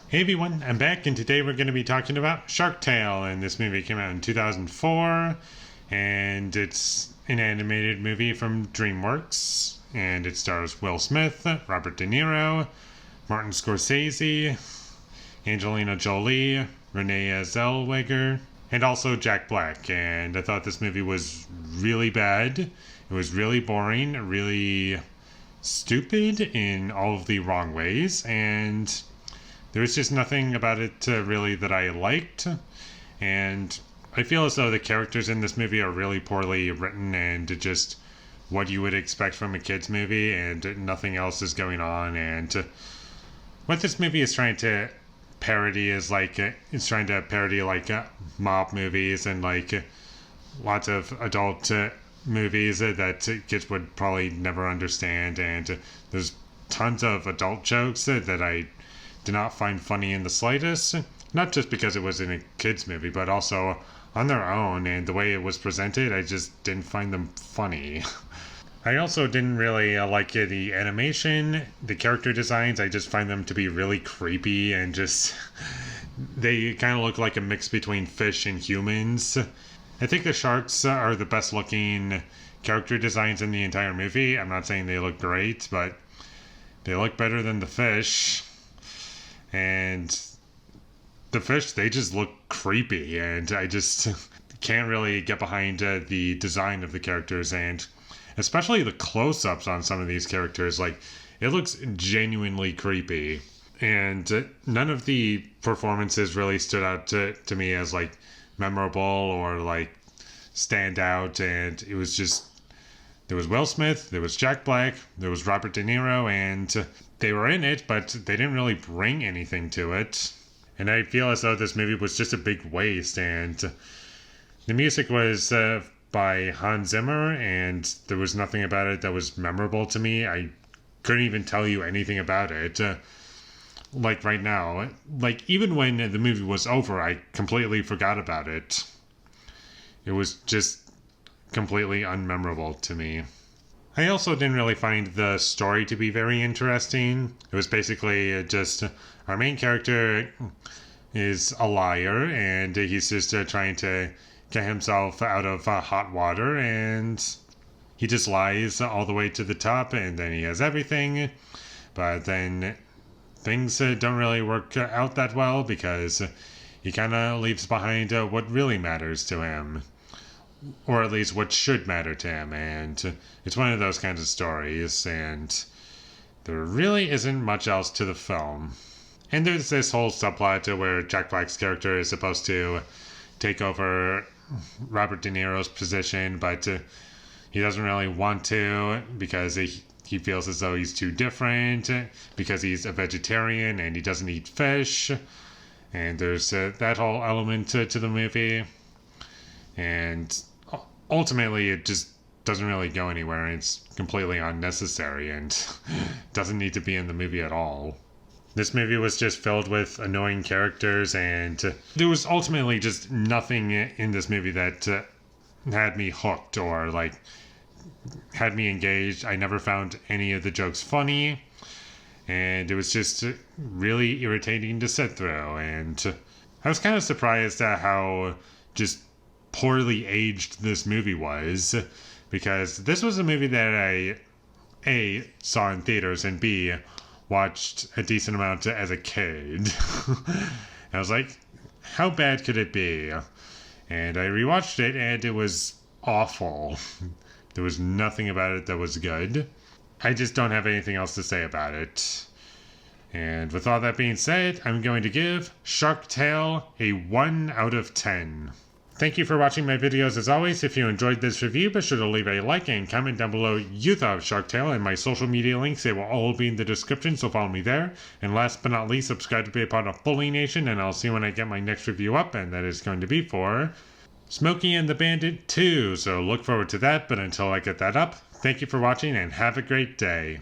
Hey everyone, I'm back and today we're going to be talking about Shark Tale, and this movie came out in 2004 and it's an animated movie from DreamWorks and it stars Will Smith, Robert De Niro, Martin Scorsese, Angelina Jolie, Renee Zellweger, and also Jack Black. And I thought this movie was really bad. It was really boring, really stupid in all of the wrong ways, and there was just nothing about it really that I liked. And I feel as though the characters in this movie are really poorly written and just what you would expect from a kid's movie, and nothing else is going on. And what this movie is trying to parody is it's trying to parody mob movies and lots of adult movies that kids would probably never understand. And there's tons of adult jokes that I did not find funny in the slightest. Not just because it was in a kids movie, but also on their own, and the way it was presented, I just didn't find them funny. I also didn't really like the animation, the character designs. I just find them to be really creepy and just they kind of look like a mix between fish and humans. I think the sharks are the best looking character designs in the entire movie. I'm not saying they look great, but they look better than the fish. And the fish, they just look creepy, and I just can't really get behind the design of the characters, and especially the close-ups on some of these characters. It looks genuinely creepy, and none of the performances really stood out to me as memorable or stand out. And it was just, there was Will Smith, there was Jack Black, there was Robert De Niro, and they were in it, but they didn't really bring anything to it. And I feel as though this movie was just a big waste. And the music was by Hans Zimmer, and there was nothing about it that was memorable to me. I couldn't even tell you anything about it. Right now, even when the movie was over, I completely forgot about it. It was just completely unmemorable to me. I also didn't really find the story to be very interesting. It was basically just our main character is a liar, and he's just trying to get himself out of hot water, and he just lies all the way to the top, and then he has everything. But then things don't really work out that well, because he kind of leaves behind what really matters to him. Or at least what should matter to him. And it's one of those kinds of stories, and there really isn't much else to the film. And there's this whole subplot where Jack Black's character is supposed to take over Robert De Niro's position, but he doesn't really want to, because he feels as though he's too different, because he's a vegetarian and he doesn't eat fish. And there's that whole element to the movie. And ultimately, it just doesn't really go anywhere, and it's completely unnecessary and doesn't need to be in the movie at all. This movie was just filled with annoying characters, and there was ultimately just nothing in this movie that had me hooked or had me engaged. I never found any of the jokes funny, and it was just really irritating to sit through. And I was kind of surprised at how just poorly aged this movie was, because this was a movie that I A, saw in theaters, and B, watched a decent amount as a kid. I was like, how bad could it be? And I rewatched it, and it was awful. There was nothing about it that was good. I just don't have anything else to say about it. And with all that being said, I'm going to give Shark Tale a 1 out of 10. Thank you for watching my videos as always. If you enjoyed this review, be sure to leave a like and comment down below you thought of Shark Tale, and my social media links, they will all be in the description, so follow me there. And last but not least, subscribe to be a part of Foley Nation, and I'll see you when I get my next review up, and that is going to be for Smokey and the Bandit 2, so look forward to that. But until I get that up, thank you for watching and have a great day.